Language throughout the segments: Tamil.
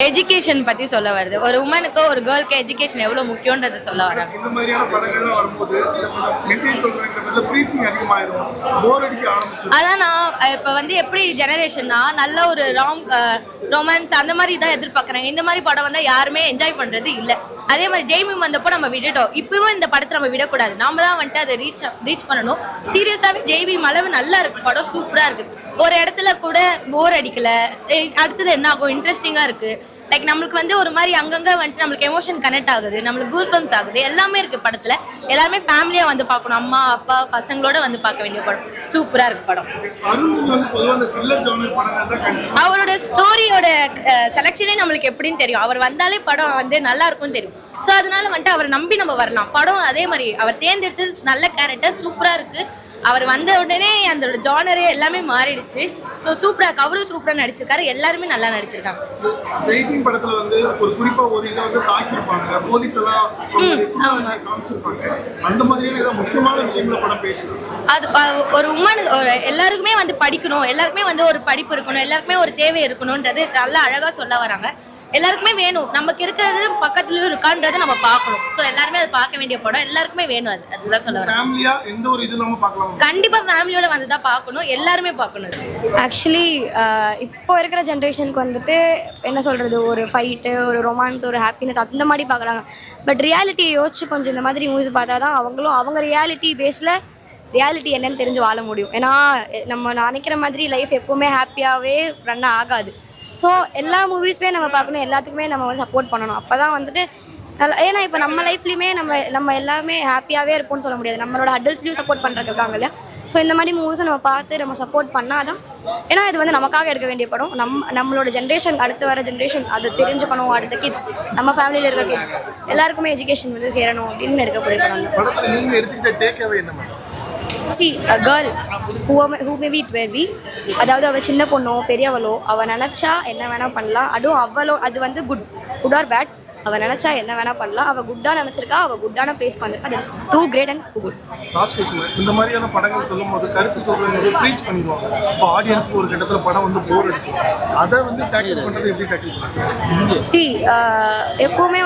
எஜுகேஷன் பத்தி சொல்ல வருது. ஒரு உமனுக்கு ஒரு கேர்ளுக்கு எஜுகேஷன் எவ்வளவு முக்கியம்ன்றத சொல்ல வராங்க. இந்த மாதிரியான படங்கள்லாம் வரும்போது மெசேஜ் சொல்றதுங்கிறதுல ப்ரீச்சிங் அதிகமாயிரும், போர் அடிக்க ஆரம்பிச்சிடும். அதான் நான் இப்போ எப்படி ஜெனரேஷன்னா நல்ல ஒரு ரொமான்ஸ் அந்த மாதிரி தான் எதிர்பார்க்குறாங்க. இந்த மாதிரி படம் வந்தால் யாருமே என்ஜாய் பண்ணுறது இல்லை. அதே மாதிரி ஜெய்மீம் வந்தப்போ நம்ம விட்டுட்டோம். இப்பவும் இந்த படத்தை நம்ம விடக்கூடாது. நாம தான் அதை ரீச் பண்ணணும். சீரியஸாகவே ஜெய்மீம் அளவு நல்லா இருக்கு, படம் சூப்பராக இருக்கு. ஒரு இடத்துல கூட போர் அடிக்கல. அடுத்தது என்ன ஆகும், இன்ட்ரெஸ்டிங்காக இருக்கு. லைக் நம்மளுக்கு ஒரு மாதிரி அங்கங்க நம்மளுக்கு எமோஷன் கனெக்ட் ஆகுது, நம்மளுக்கு கூஸ் பம்ப்ஸ் ஆகுது, எல்லாமே இருக்கு படத்துல. எல்லாருமே ஃபேமிலியா பார்க்கணும், அம்மா அப்பா பசங்களோட பார்க்க வேண்டிய படம். சூப்பரா இருக்கு படம். அவரோட ஸ்டோரியோட செலக்ஷனே நம்மளுக்கு எப்படின்னு தெரியும். அவர் வந்தாலே படம் நல்லா இருக்கும்னு தெரியும். ஸோ அதனால அவரை நம்பி நம்ம வரலாம். படம் அதே மாதிரி அவர் தேர்ந்தெடுத்து நல்ல கேரக்டர் சூப்பரா இருக்கு. அவர் வந்த உடனே அந்த ஜானரே எல்லாமே மாறிடுச்சு. ஸோ சூப்பரா அவரும் சூப்பரா நடிச்சிருக்காரு, எல்லாருமே நல்லா நடிச்சிருக்காங்க. ஜெய்பீம் படத்துல ஒரு குறிப்பா ஒரு இதை தாக்கியிருப்பாங்க, போலீஸ் எல்லாம் காமிச்சிருப்பாங்க. அந்த மாதிரியான ஏதாவது முக்கியமான விஷயங்களை படம் பேசுது. அது ஒரு உமன் எல்லாருக்குமே படிக்கணும், எல்லாருக்குமே ஒரு படிப்பு இருக்கணும், எல்லாருக்குமே ஒரு தேவை இருக்கணும்ன்றது நல்லா அழகா சொல்ல வராங்க. எல்லாருக்குமே வேணும், நமக்கு இருக்கிறது பக்கத்துலயும் இருக்கான்றதை நம்ம பார்க்கணும். ஸோ எல்லாருமே அதை பார்க்க வேண்டிய படம், எல்லாருக்குமே வேணும். அதுதான் சொல்ல வரேன். ஃபேமிலியா எந்த ஒரு இது நம்ம பார்க்கலாம், கண்டிப்பா ஃபேமிலியோட தான் பார்க்கணும், எல்லாருமே பார்க்கணும். ஆக்சுவலி இப்போ இருக்கிற ஜென்ரேஷனுக்கு என்ன சொல்கிறது, ஒரு ஃபைட்டு, ஒரு ரொமான்ஸ், ஒரு ஹாப்பினஸ் அந்த மாதிரி பார்க்குறாங்க. பட் ரியாலிட்டியை யோசிச்சு கொஞ்சம் இந்த மாதிரி மூவிஸ் பார்த்தா தான் அவங்க ரியாலிட்டி பேஸில் ரியாலிட்டி என்னன்னு தெரிஞ்சு வாழ முடியும். ஏன்னா நம்ம நினைக்கிற மாதிரி லைஃப் எப்போவுமே ஹாப்பியாகவே ரன் ஆகாது. ஸோ எல்லா மூவிஸுமே நம்ம பார்க்கணும், எல்லாத்துக்குமே நம்ம சப்போர்ட் பண்ணணும். அப்போ தான் நல்லா. ஏன்னா இப்போ நம்ம லைஃப்லையுமே நம்ம எல்லாமே ஹாப்பியாகவே இருப்போம்னு சொல்ல முடியாது. நம்மளோட அடல்ட்ஸ்லையும் சப்போர்ட் பண்ணுறதுக்கு இருக்காங்க இல்லையா. ஸோ இந்த மாதிரி மூவிஸும் நம்ம பார்த்து நம்ம சப்போர்ட் பண்ணால் தான். ஏன்னா இது நமக்காக எடுக்க வேண்டிய படம். நம்மளோட ஜென்ரேஷன், அடுத்து வர ஜென்ரேஷன் அதை தெரிஞ்சுக்கணும். அடுத்த கிட்ஸ், நம்ம ஃபேமிலியில் இருக்கிற கிட்ஸ் எல்லாருக்குமே எஜுகேஷன் சேரணும் அப்படின்னு எடுக்கக்கூடிய படம். See, a girl who may be 12, அதாவது அவள் சின்ன பொண்ணோ பெரியவளோ அவள் நினச்சா என்ன வேணால் பண்ணலாம். அதுவும் அது குட் ஆர் பேட். அவள் நினச்சா என்ன வேணால் பண்ணலாம். அவள் குட்டாக நினச்சிருக்கா, அவள் குட்டான பிளேஸ்க்கு வந்திருக்கா. That is too great and too good. இந்த மாதிரியான படங்கள் சொல்லும் போது கருத்து சொல்றது ப்ரீச் பண்ணிடுவாங்க. இப்போ ஆடியன்ஸ்க்கு ஒரு கட்டத்தில் படம் போர் அடிச்சு அதை டேக்கிள் பண்ணுறது எப்படி டேக்கிள் பண்ணுறாங்க? எப்போவுமே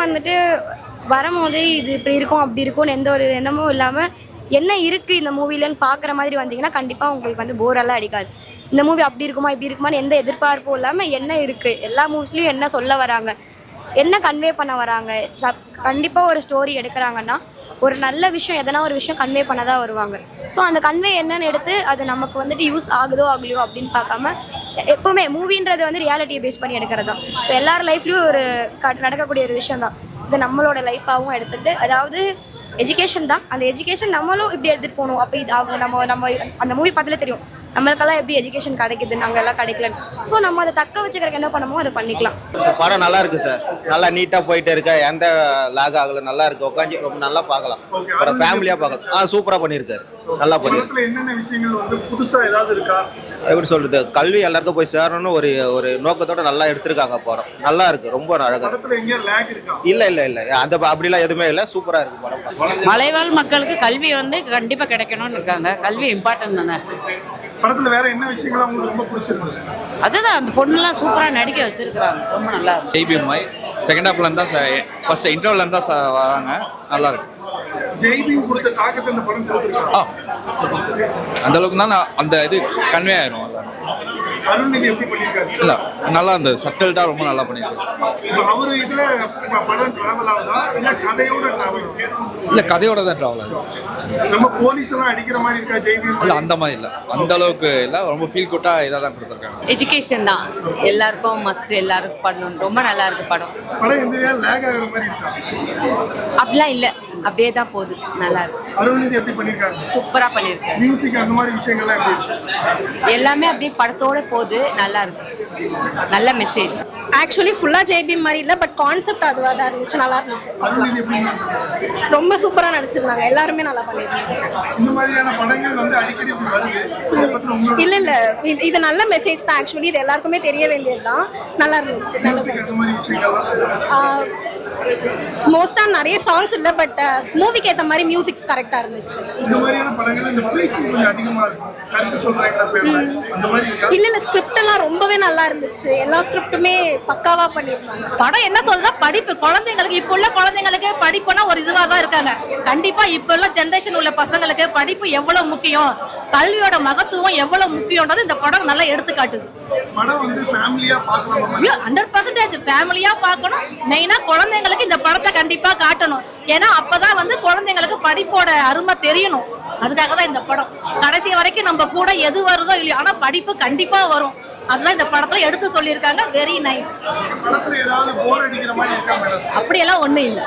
வரும்போது இது இப்படி இருக்கும் அப்படி இருக்கும்னு எந்த ஒரு எண்ணமும் இல்லாமல் என்ன இருக்குது இந்த மூவிலன்னு பார்க்குற மாதிரி வந்தீங்கன்னா கண்டிப்பாக உங்களுக்கு போரெல்லாம் அடிக்காது. இந்த மூவி அப்படி இருக்குமா இப்படி இருக்குமான்னு எந்த எதிர்பார்ப்பும் இல்லாமல் என்ன இருக்குது, எல்லா மூவிஸ்லையும் என்ன சொல்ல வராங்க, என்ன கன்வே பண்ண வராங்க. கண்டிப்பாக ஒரு ஸ்டோரி எடுக்கிறாங்கன்னா ஒரு நல்ல விஷயம், எதனா ஒரு விஷயம் கன்வே பண்ண தான் வருவாங்க. ஸோ அந்த கன்வே என்னன்னு எடுத்து அது நமக்கு யூஸ் ஆகுதோ ஆகலையோ அப்படின்னு பார்க்காம எப்போவுமே மூவின்றது ரியாலிட்டியை பேஸ் பண்ணி எடுக்கிறது தான். ஸோ எல்லார் லைஃப்லேயும் ஒரு நடக்கக்கூடிய ஒரு விஷயம் தான். இது நம்மளோட லைஃபாகவும் எடுத்துகிட்டு, அதாவது எஜுகேஷன் தான். அந்த எஜுகேஷன் நம்மளும் இப்படி எடுத்துகிட்டு போகணும். அப்போ இது நம்ம அந்த மூவி பார்த்தாலே தெரியும் நம்மளுக்கெல்லாம் எப்படி எஜுகேஷன் கிடைக்குது, நாங்கள் எல்லாம் கிடைக்கலன்னு. ஸோ நம்ம அதை தக்க வச்சுக்கிறக்கு என்ன பண்ணமோ அதை பண்ணிக்கலாம். படம் நல்லா இருக்கு சார், நல்லா நீட்டாக போயிட்டு இருக்க, எந்த லாக் ஆகல, நல்லா இருக்கு. உட்காந்து ரொம்ப நல்லா பார்க்கலாம், ஒரு ஃபேமிலியாக பார்க்கலாம். சூப்பராக பண்ணியிருக்காரு, நல்லா பண்ணியிருக்காரு. என்னென்ன விஷயங்கள் புதுசாக ஏதாவது இருக்கா, எப்படி சொல்றது, கல்வி எல்லாருக்கும் போய் சேரணும்னு ஒரு நோக்கத்தோட நல்லா எடுத்திருக்காங்க. படம் நல்லா இருக்கு, ரொம்ப அழகா. இல்ல அந்த அப்படிலாம் எதுவுமே இல்லை, சூப்பரா இருக்கு படம். மலைவாழ் மக்களுக்கு கல்வி கண்டிப்பா கிடைக்கணும்னு இருக்காங்க. கல்வி இம்பார்ட்டன்ட் தானே. படத்துல வேற என்ன விஷயங்கள் உங்களுக்கு ரொம்ப பிடிச்சிருக்கு? அதுதான் அந்த பொண்ணுலாம் சூப்பரா நடிக்க வச்சிருக்காங்க, ரொம்ப நல்லா இருக்கு. ஜெய்பீம் செகண்ட் ஹாஃப்ல இருந்தா ஃபர்ஸ்ட் இன்டர்வல்ல இருந்தா வராங்க, நல்லா இருக்கு. ஜெய்பீம் கொடுத்த தாக்கத்தை இந்த படம் கொடுத்திருக்கா? அந்த அளவுக்கு தான் அந்த இது கன்வே ஆயிரும். அருள்நிதி எப்படி பண்ணிருக்காரு? இல்ல நல்லா அந்த சட்டல்டா ரொம்ப நல்லா பண்ணிருக்காரு. அவரு இதுல படம் டிராவல் ஆகுதா இல்ல கதையோட டிராவல்? இல்ல கதையோட தான் டிராவல் ஆகுது. நம்ம போலீஸ் எல்லாம் அடிக்கிற மாதிரி இருக்கா ஜெய்பீம்? இல்ல அந்த மாதிரி இல்ல, அந்த அளவுக்கு இல்ல, ரொம்ப ஃபீல் குட்டா இதா தான் கொடுத்திருக்காங்க. எஜுகேஷன் தான் எல்லாருக்கும் மஸ்ட், எல்லாருக்கும் பண்ணணும். ரொம்ப நல்லா இருக்கு படம். படம் எந்த லேக் ஆகுற மாதிரி இருக்கா? அப்படிலாம் இல்ல, அப்படியே தான் போகுது, நல்லா இருக்கு. அருள்நிதி எப்படி பண்ணிருக்காங்க? சூப்பரா பண்ணிருக்காங்க. மியூசிக் அந்த மாதிரி விஷயங்கள்லாம் எப்படி இருக்கு? எல்லாமே அப்படியே படத்தோட போகுது, நல்லா இருக்கு, நல்ல மெசேஜ். ஆக்சுவலி ஃபுல்லாக ஜெய்பீம் மாதிரி இல்லை, பட் கான்செப்ட் அதுவாக தான் இருந்துச்சு, நல்லா இருந்துச்சு. அருள்நிதி எப்படி ரொம்ப சூப்பராக நடிச்சிருந்தாங்க, எல்லாருமே நல்லா பண்ணியிருந்தாங்க. இந்த மாதிரியான படங்கள் அடிக்கடி வருது. இல்லை இது நல்ல மெசேஜ் தான். ஆக்சுவலி இது எல்லாருக்குமே தெரிய வேண்டியது தான். நல்லா இருந்துச்சு, நல்ல மோஸ்டா நிறைய சாங்ஸ் இல்ல பட் மூவிக்கு ஏத்த மாதிரி மியூசிக்ஸ் கரெக்டா இருந்துச்சு. இந்த மாதிரியான படங்கள் இந்த ப்ளீச்சிங் கொஞ்சம் அதிகமா இருக்கும். கரெக்ட் சொல்றாங்க அந்த மாதிரி இருக்கா? இல்ல ஸ்கிரிப்ட் எல்லாம் ரொம்பவே நல்லா இருந்துச்சு. எல்லா ஸ்கிரிப்ட்டுமே பக்காவா பண்ணிருந்தாங்க. படம் என்ன சொல்றதுன்னா படிப்பு குழந்தைங்களுக்கு இப்போ உள்ள குழந்தைங்களுக்கு படிப்புனா ஒரு இதுவா தான் இருக்காங்க. கண்டிப்பா இப்போ உள்ள ஜெனரேஷன் உள்ள பசங்களுக்கு படிப்பு எவ்வளவு முக்கியம், கல்வியோட மகத்துவம் எவ்வளவு முக்கியம்ன்றது இந்த படம் நல்லா எடுத்துக்காட்டுது. படம் வந்து ஃபேமிலியா பார்க்கலாம். 100% ஃபேமிலியா பார்க்கணும். மெயினா குழந்தைங்களுக்கு இந்த படத்தை கண்டிப்பா காட்டணும். ஏன்னா அப்பதான் வந்து குழந்தைங்களுக்கு படிப்போட அருமை தெரியணும். அதுக்காக தான் இந்த படம். கடைசி வரைக்கும் நம்ம கூட எது வருதோ இல்லையோ ஆனா படிப்பு கண்டிப்பா வரும். அதுதான் இந்த படத்துல எடுத்து சொல்லியிருக்காங்க. Very nice. படத்துல ஏதாவது போர் அடிக்கிற மாதிரி இருக்கா மேடம்? அப்படியெல்லாம் ஒண்ணும் இல்லை.